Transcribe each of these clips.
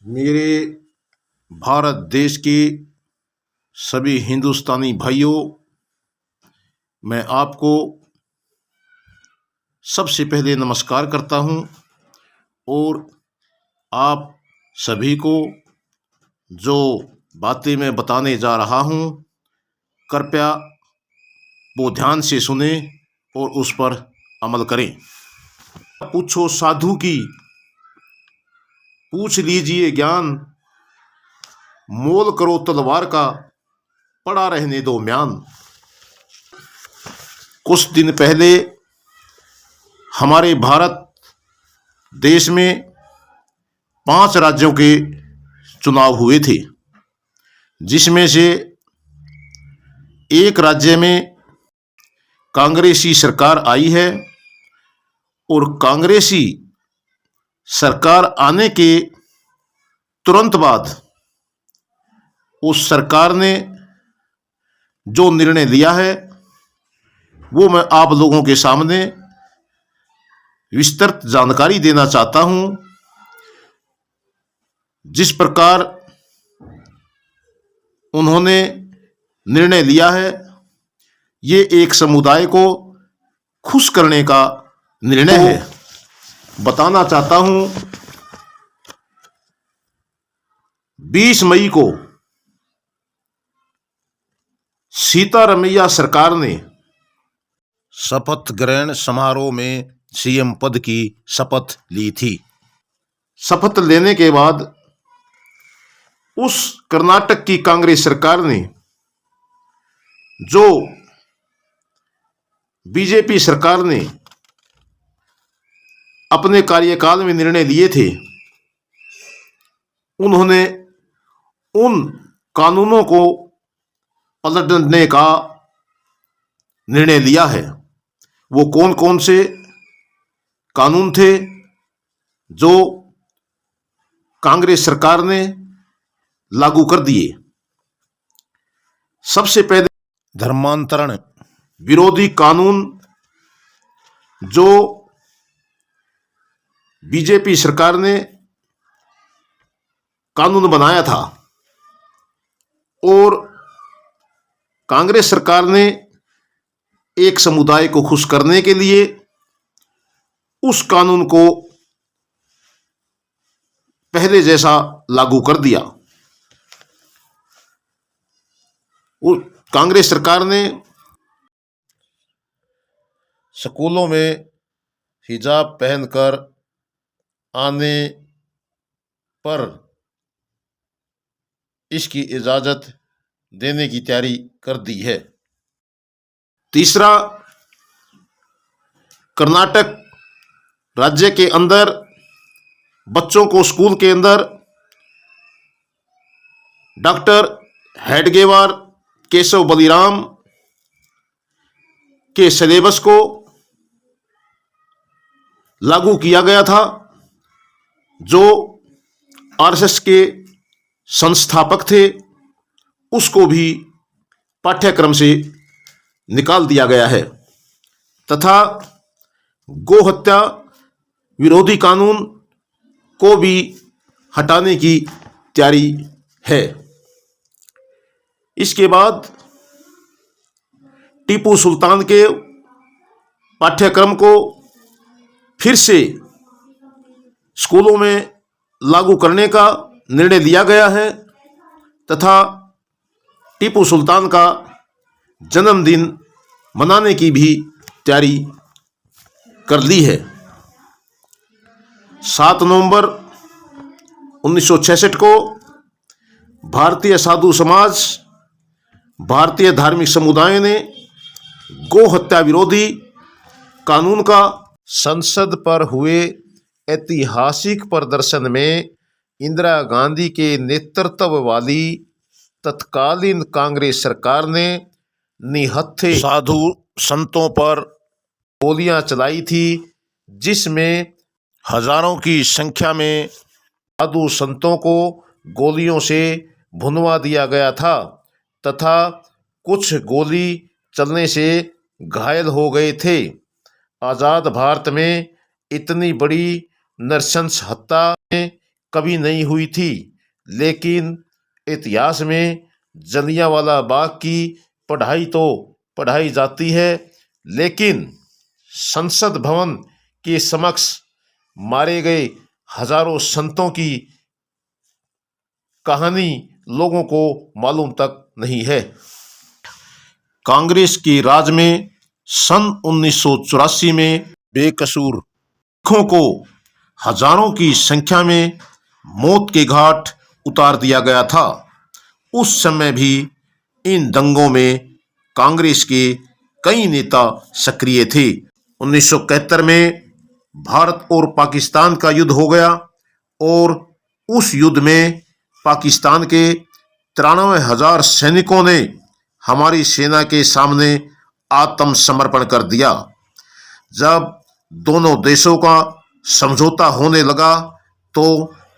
मेरे भारत देश के सभी हिंदुस्तानी भाइयों, मैं आपको सबसे पहले नमस्कार करता हूं और आप सभी को जो बातें मैं बताने जा रहा हूं, कृपया वो ध्यान से सुने और उस पर अमल करें। पूछो साधु की, पूछ लीजिए ज्ञान, मोल करो तलवार का, पड़ा रहने दो म्यान। कुछ दिन पहले हमारे भारत देश में 5 राज्यों के चुनाव हुए थे, जिसमें से एक राज्य में कांग्रेसी सरकार आई है और कांग्रेसी सरकार आने के तुरंत बाद उस सरकार ने जो निर्णय लिया है वो मैं आप लोगों के सामने विस्तृत जानकारी देना चाहता हूं। जिस प्रकार उन्होंने निर्णय लिया है, ये एक समुदाय को खुश करने का निर्णय है। बताना चाहता हूं, 20 मई को सीतारमैया सरकार ने शपथ ग्रहण समारोह में सीएम पद की शपथ ली थी। शपथ लेने के बाद उस कर्नाटक की कांग्रेस सरकार ने जो बीजेपी सरकार ने अपने कार्यकाल में निर्णय लिए थे, उन्होंने उन कानूनों को पलटने का निर्णय लिया है। वो कौन कौन से कानून थे जो कांग्रेस सरकार ने लागू कर दिए? सबसे पहले धर्मांतरण विरोधी कानून जो बीजेपी सरकार ने कानून बनाया था और कांग्रेस सरकार ने एक समुदाय को खुश करने के लिए उस कानून को पहले जैसा लागू कर दिया। कांग्रेस सरकार ने स्कूलों में हिजाब पहनकर आने पर इसकी इजाजत देने की तैयारी कर दी है। तीसरा, कर्नाटक राज्य के अंदर बच्चों को स्कूल के अंदर डॉक्टर हेडगेवार केशव बलिराम के सिलेबस को लागू किया गया था, जो आरएसएस के संस्थापक थे उसको भी पाठ्यक्रम से निकाल दिया गया है। तथा गौ हत्या विरोधी कानून को भी हटाने की तैयारी है। इसके बाद टीपू सुल्तान के पाठ्यक्रम को फिर से स्कूलों में लागू करने का निर्णय लिया गया है तथा टीपू सुल्तान का जन्मदिन मनाने की भी तैयारी कर ली है। 7 नवंबर 1966 को भारतीय साधु समाज, भारतीय धार्मिक समुदाय ने गौ हत्या विरोधी कानून का संसद पर हुए ऐतिहासिक प्रदर्शन में इंदिरा गांधी के नेतृत्व वाली तत्कालीन कांग्रेस सरकार ने निहत्थे साधु संतों पर गोलियां चलाई थी, जिसमें हजारों की संख्या में साधु संतों को गोलियों से भुनवा दिया गया था तथा कुछ गोली चलने से घायल हो गए थे। आज़ाद भारत में इतनी बड़ी नृशंस हत्या में कभी नहीं हुई थी, लेकिन इतिहास में जलियांवाला बाग की पढ़ाई तो पढ़ाई जाती है, लेकिन संसद भवन के समक्ष मारे गए हजारों संतों की कहानी लोगों को मालूम तक नहीं है। कांग्रेस के राज में सन 1984 में बेकसूर सिखों को हजारों की संख्या में मौत के घाट उतार दिया गया था। उस समय भी इन दंगों में कांग्रेस के कई नेता सक्रिय थे। 1971 में भारत और पाकिस्तान का युद्ध हो गया और उस युद्ध में पाकिस्तान के 93,000 सैनिकों ने हमारी सेना के सामने आत्मसमर्पण कर दिया। जब दोनों देशों का समझौता होने लगा तो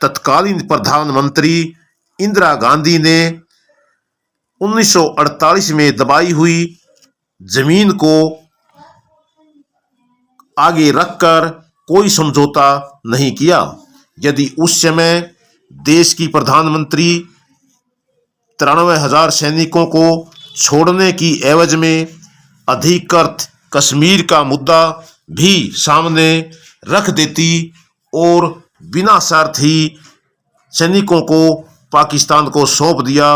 तत्कालीन प्रधानमंत्री इंदिरा गांधी ने 1948 में दबाई हुई जमीन को आगे रखकर कोई समझौता नहीं किया। यदि उस समय देश की प्रधानमंत्री 93,000 सैनिकों को छोड़ने की एवज में अधिकृत कश्मीर का मुद्दा भी सामने रख देती और बिना शर्त ही सैनिकों को पाकिस्तान को सौंप दिया,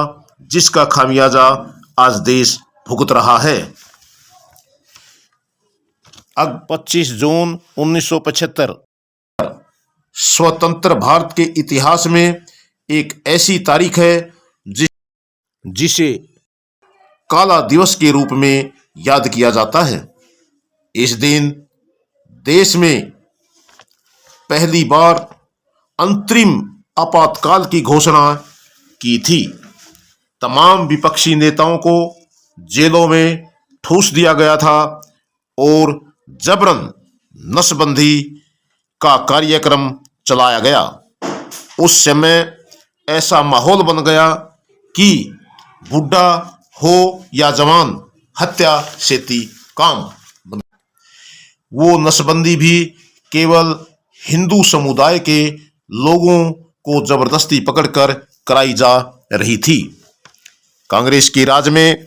जिसका खामियाजा आज देश भुगत रहा है। अब 25 जून 1975 स्वतंत्र भारत के इतिहास में एक ऐसी तारीख है जिसे काला दिवस के रूप में याद किया जाता है। इस दिन देश में पहली बार अंतरिम आपातकाल की घोषणा की थी। तमाम विपक्षी नेताओं को जेलों में ठूस दिया गया था और जबरन नसबंदी का कार्यक्रम चलाया गया। उस समय ऐसा माहौल बन गया कि बूढ़ा हो या जवान, हत्या सेती काम। वो नसबंदी भी केवल हिंदू समुदाय के लोगों को जबरदस्ती पकड़कर कराई जा रही थी। कांग्रेस के राज में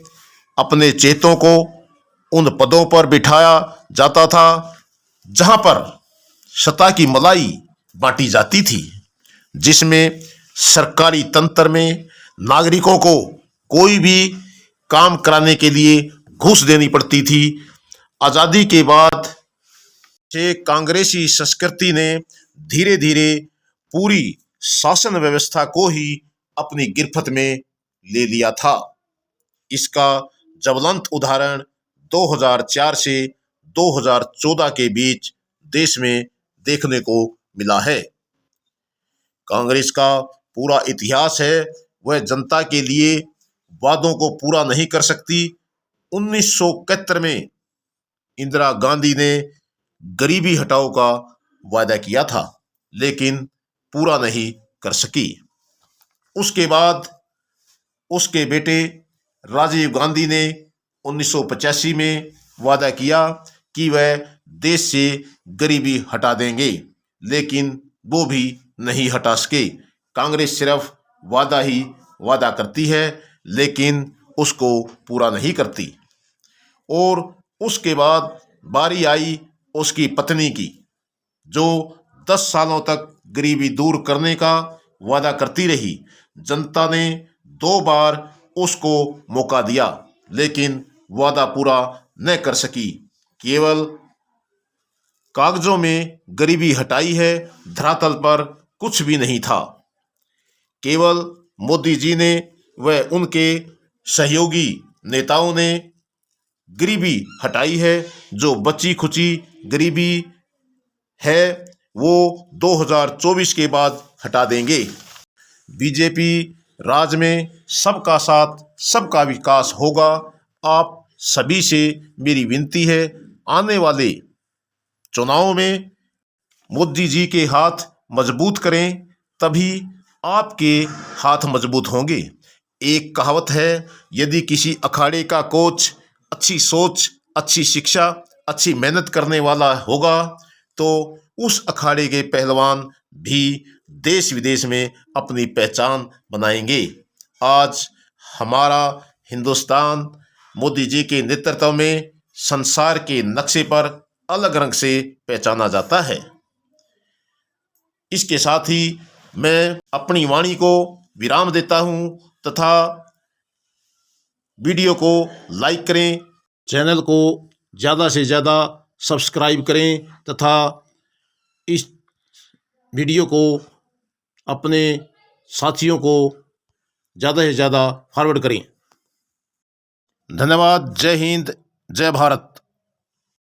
अपने चेतों को उन पदों पर बिठाया जाता था जहां पर सत्ता की मलाई बांटी जाती थी, जिसमें सरकारी तंत्र में नागरिकों को कोई भी काम कराने के लिए घूस देनी पड़ती थी। आजादी के बाद से कांग्रेसी संस्कृति ने धीरे धीरे पूरी शासन व्यवस्था को ही अपनी गिरफ्त में ले लिया था। इसका ज्वलंत उदाहरण 2004 से 2014 के बीच देश में देखने को मिला है। कांग्रेस का पूरा इतिहास है, वह जनता के लिए वादों को पूरा नहीं कर सकती। 1971 में इंदिरा गांधी ने गरीबी हटाओ का वादा किया था, लेकिन पूरा नहीं कर सकी। उसके बाद उसके बेटे राजीव गांधी ने 1985 में वादा किया कि वह देश से गरीबी हटा देंगे, लेकिन वो भी नहीं हटा सके। कांग्रेस सिर्फ वादा ही वादा करती है, लेकिन उसको पूरा नहीं करती। और उसके बाद बारी आई उसकी पत्नी की, जो 10 सालों तक गरीबी दूर करने का वादा करती रही। जनता ने 2 बार उसको मौका दिया, लेकिन वादा पूरा न कर सकी। केवल कागजों में गरीबी हटाई है, धरातल पर कुछ भी नहीं था। केवल मोदी जी ने व उनके सहयोगी नेताओं ने गरीबी हटाई है। जो बची खुची गरीबी है वो 2024 के बाद हटा देंगे। बीजेपी राज में सबका साथ सबका विकास होगा। आप सभी से मेरी विनती है, आने वाले चुनाव में मोदी जी के हाथ मजबूत करें, तभी आपके हाथ मजबूत होंगे। एक कहावत है, यदि किसी अखाड़े का कोच अच्छी सोच, अच्छी शिक्षा, अच्छी मेहनत करने वाला होगा तो उस अखाड़े के पहलवान भी देश विदेश में अपनी पहचान बनाएंगे। आज हमारा हिंदुस्तान मोदी जी के नेतृत्व में संसार के नक्शे पर अलग रंग से पहचाना जाता है। इसके साथ ही मैं अपनी वाणी को विराम देता हूं तथा वीडियो को लाइक करें, चैनल को ज़्यादा से ज़्यादा सब्सक्राइब करें तथा इस वीडियो को अपने साथियों को ज़्यादा से ज़्यादा फॉरवर्ड करें। धन्यवाद। जय हिंद, जय भारत।